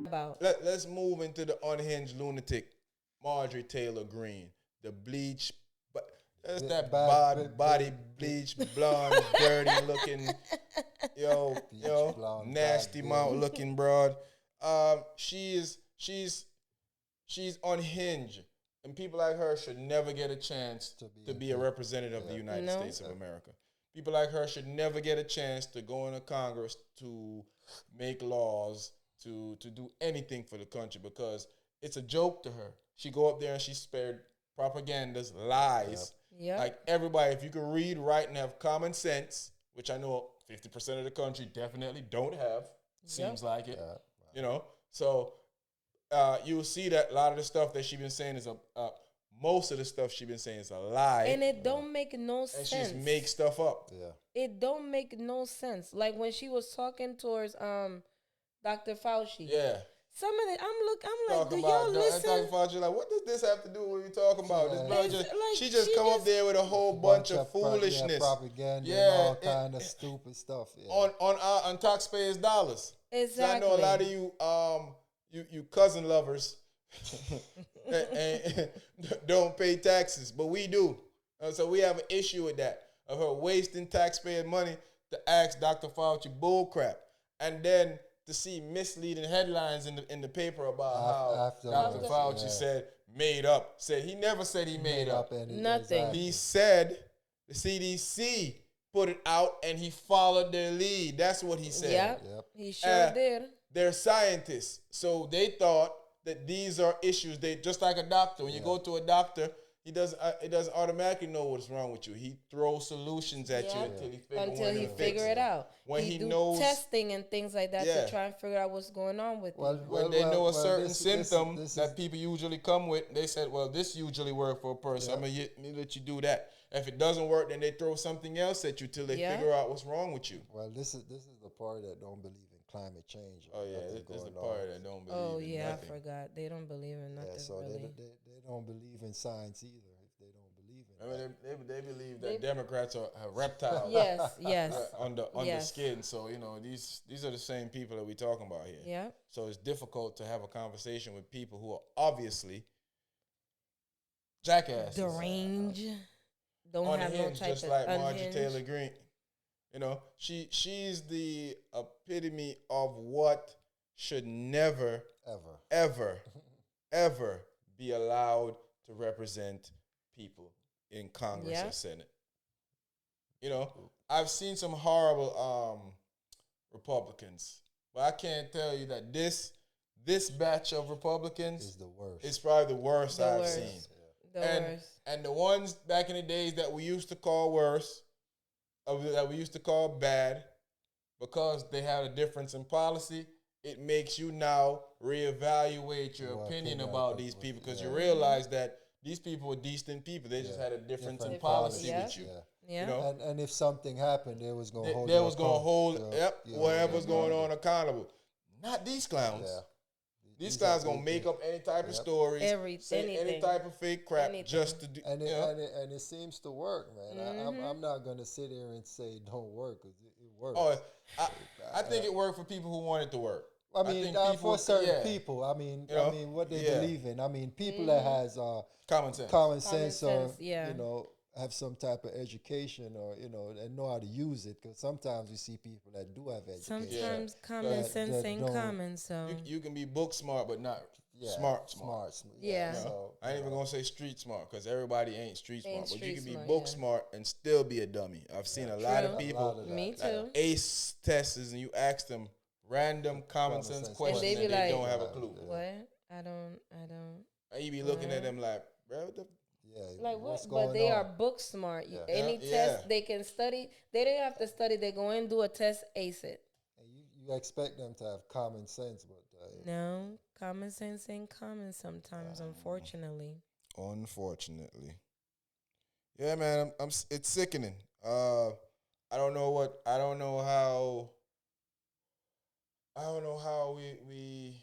about. Let's move into the unhinged lunatic, Marjorie Taylor Greene, the bleach, but that's that body bleach, blonde, dirty looking, nasty mouth looking broad. She's unhinged, and people like her should never get a chance to be a representative of the United States of America. People like her should never get a chance to go into Congress to make laws, to do anything for the country, because it's a joke to her. She go up there and she spared propagandas, lies. Yep. Like everybody, if you can read, write, and have common sense, which I know 50% of the country definitely don't have, seems like it, So you'll see that a lot of the stuff that she's been saying is most of the stuff she's been saying is a lie. And it don't make no sense. And she's make stuff up. Yeah. It don't make no sense. Like when she was talking towards Dr. Fauci. Yeah. Some of it, I'm like, do y'all listen? Dr. Fauci, like, what does this have to do with what we're talking about? She just come up there with a whole bunch of foolishness, propaganda, and all kind of stupid stuff. Yeah. On taxpayers' dollars. Exactly. So I know a lot of you cousin lovers and don't pay taxes, but we do. So we have an issue with that, of her wasting taxpayer money to ask Dr. Fauci bull crap, and then to see misleading headlines in the paper about how Dr. Fauci said made up. He never said he made up. Nothing. Exactly. He said the CDC put it out and he followed their lead. That's what he said. Yep. He sure did. They're scientists, so they thought that these are issues. They just like a doctor. When you go to a doctor, he doesn't automatically know what's wrong with you. He throws solutions at you until he figure it out. When he knows testing and things like that to try and figure out what's going on with you. When they know a certain symptom that people usually come with, they said, well, this usually works for a person. I'm going to let you do that. If it doesn't work, then they throw something else at you till they figure out what's wrong with you. Well, this is the part that don't believe in climate change. Oh, yeah, this is the part that don't believe in nothing. I forgot. They don't believe in nothing, so really. They don't believe in science either if they don't believe in it. They believe that Democrats are reptiles. Yes. Under skin. So, these are the same people that we're talking about here. Yeah. So it's difficult to have a conversation with people who are obviously jackasses. Deranged. Don't have no type just of like unhinged. Marjorie Taylor Greene. She's the epitome of what should never, ever be allowed to represent people in Congress or Senate. I've seen some horrible Republicans, but I can't tell you that this batch of Republicans is the worst. It's probably the worst I've seen. Worst. And the ones back in the days that we used to call worse, that we used to call bad, because they had a difference in policy, it makes you now reevaluate your opinion about these people, because you realize that these people were decent people. They just had a difference in policy with you. Yeah. And if something happened, they was going to hold. Whatever's going on accountable. Not these clowns. Yeah. These guys gonna make up any type of stories, say any type of fake crap just to do. And it seems to work, man. I'm not gonna sit here and say it don't work, because it works. Oh, I think it worked for people who want it to work. I mean, for certain people. I mean, what they believe in. I mean, people that has common sense, or have some type of education, or and know how to use it. Because sometimes you see people that do have education. Sometimes common sense ain't common. So you can be book smart, but not smart. Yeah. So, I ain't even gonna say street smart, because everybody ain't street smart. But you can be book smart and still be a dummy. I've seen a lot of people. Me too. Ace tests, and you ask them random common sense questions, and they like, don't have a clue. What? I don't. And you be looking at them like, bro, like what? But they are book smart. Any test they can study, they don't have to study. They go in, do a test, ace it. And you expect them to have common sense, but no, common sense ain't common sometimes. Unfortunately. Yeah, man. It's sickening. I don't know how we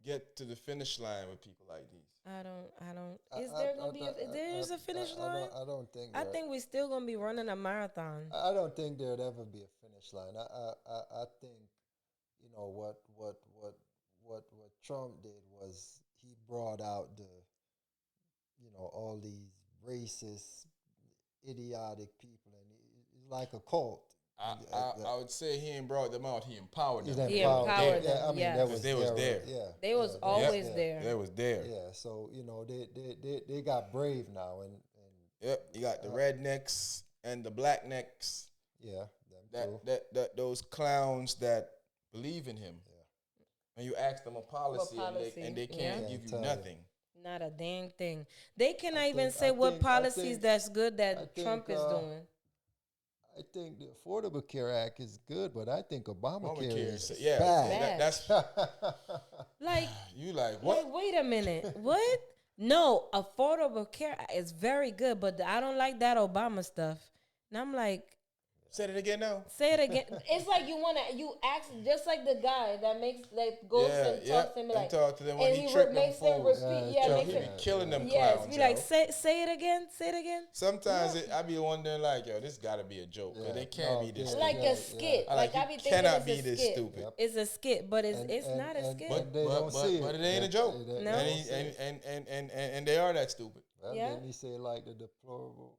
get to the finish line with people like these. I don't. Is there gonna be? There's a finish line. I don't think. I think we're still gonna be running a marathon. I don't think there'd ever be a finish line. I think you know, what Trump did was he brought out all these racist, idiotic people, and it's like a cult. I would say he ain't brought them out. He empowered them. He empowered them. Yeah, I mean, they was there. Yeah, they was always there. They was there. Yeah, so they got brave now, and yep, you got the rednecks and the blacknecks. Yeah, them that those clowns that believe in him. Yeah, and you ask them a policy. And they can't give you nothing. Not a dang thing. They cannot even say what policies that's good that Trump is doing. I think the Affordable Care Act is good, but I think Obamacare is bad. Bad. That's like you like what? Like, wait a minute, what? No, Affordable Care is very good, but I don't like that Obama stuff. And I'm like, say it again now. Say it again. It's like you ask just like the guy that goes and talks to him like, talk to them when he tricked them fools. Makes him killing them yes, clowns. be like, say it again. Say it again. Sometimes I be wondering like, yo, this gotta be a joke. Yeah. They can't be this. Like a skit. Like I be thinking cannot be this stupid. Yep. It's a skit, but it's not a skit. But it ain't a joke. No. And they are that stupid. Well, then he say like the deplorable.